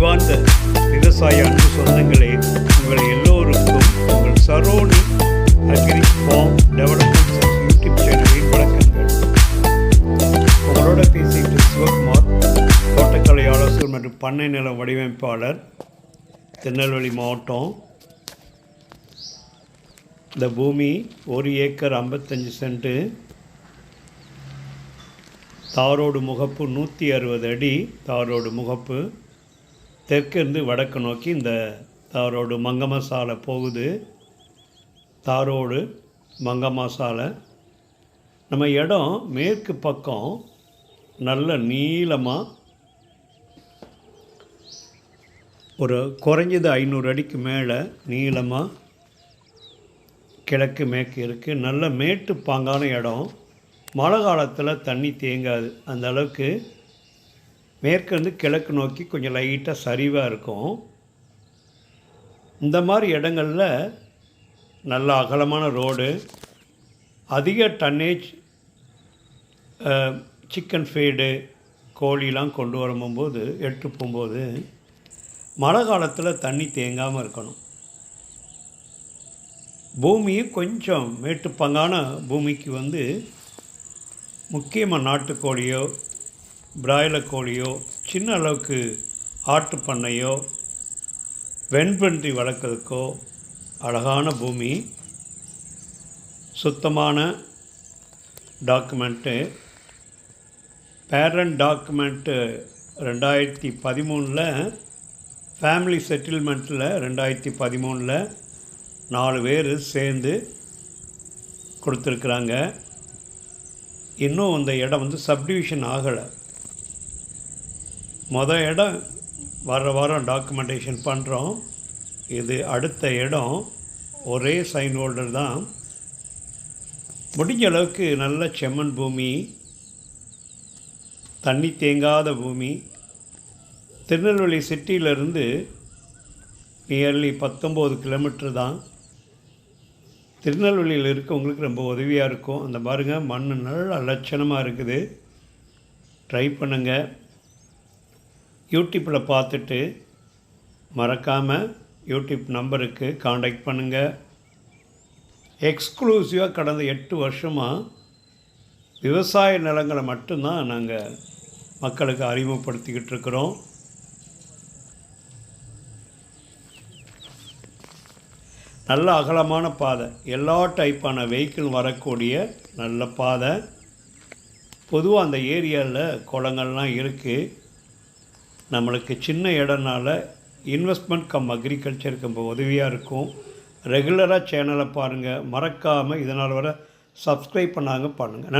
அறிவார்ந்த விவசாய அன்பு சொந்தங்களே, உங்கள் எல்லோருக்கும் உங்கள் Saroni agri farm development YouTube சேனலில் வணக்கங்கள். உங்களோட பேசிட்டு சிவகுமார், தோட்டக்கலை ஆலோசகர் மற்றும் பண்ணை நில வடிவமைப்பாளர், திருநெல்வேலி மாவட்டம். இந்த பூமி 1 ஏக்கர் 55 சென்ட்டு, தாரோடு முகப்பு 160 அடி தாரோடு முகப்பு. தெற்கிருந்து வடக்கு நோக்கி இந்த தாரோடு மங்கம்மா சாலை போகுது. தாரோடு மங்கம்மா சாலை. நம்ம இடம் மேற்கு பக்கம் நல்ல நீளமாக ஒரு குறைஞ்சது 500 அடிக்கு மேலே நீளமாக கிழக்கு மேற்கு இருக்குது. நல்ல மேட்டு பாங்கான இடம். மழை காலத்தில் தண்ணி தேங்காது. அந்த அளவுக்கு மேற்கிருந்து கிழக்கு நோக்கி கொஞ்சம் லைட்டாக சரிவாக இருக்கும். இந்த மாதிரி இடங்களில் நல்ல அகலமான ரோடு, அதிக டன்னேஜ் சிக்கன் ஃபீடு கோழிலாம் கொண்டு வரும்போது எடுத்து போகும்போது மழை காலத்தில் தண்ணி தேங்காமல் இருக்கணும். பூமி கொஞ்சம் மேட்டுப்பங்கான பூமிக்கு முக்கியமாக நாட்டுக்கோழியோ பிராய்லர் கோழியோ சின்ன அளவுக்கு ஆட்டு பண்ணையோ வெண்பன்றி வளர்க்குறதுக்கோ அழகான பூமி. சுத்தமான டாக்குமெண்ட்டு. பேரண்ட் டாக்குமெண்ட்டு 2013 ஃபேமிலி செட்டில்மெண்ட்டில் 2013 4 பேர் சேர்ந்து கொடுத்துருக்குறாங்க. இன்னும் அந்த இடம் சப்டிவிஷன் ஆகலை. இடம் வர வாரம் டாக்குமெண்டேஷன் பண்ணுறோம். இது அடுத்த இடம். ஒரே சைன் ஹோல்டர் தான். முடிஞ்ச அளவுக்கு நல்ல செம்மண் பூமி, தண்ணி தேங்காத பூமி. திருநெல்வேலி சிட்டியிலேருந்து நியர்லி 19 கிலோமீட்டர் தான். திருநெல்வேலியில் இருக்கவங்களுக்கு ரொம்ப உதவியாக இருக்கும். அந்த பாருங்கள், மண் நல்ல லட்சணமாக இருக்குது. ட்ரை பண்ணுங்கள். யூடியூப்பில் பார்த்துட்டு மறக்காமல் யூடியூப் நம்பருக்கு காண்டாக்ட் பண்ணுங்கள். எக்ஸ்க்ளூசிவாக கடந்த 8 வருஷமாக விவசாய நிலங்களை மட்டும்தான் நாங்கள் மக்களுக்கு அறிமுகப்படுத்திக்கிட்டு இருக்கிறோம். நல்ல அகலமான பாதை, எல்லா டைப்பான வெஹிக்கிள் வரக்கூடிய நல்ல பாதை. பொதுவாக அந்த ஏரியாவில் குளங்கள்லாம் இருக்குது. நம்மளுக்கு சின்ன இடம்னால இன்வெஸ்ட்மெண்ட் கம் அக்ரிகல்ச்சருக்கு ரொம்ப உதவியாக இருக்கும். ரெகுலராக சேனலை பாருங்கள். மறக்காமல் இதனால் வர சப்ஸ்கிரைப் பண்ணாங்க பண்ணுங்கள்.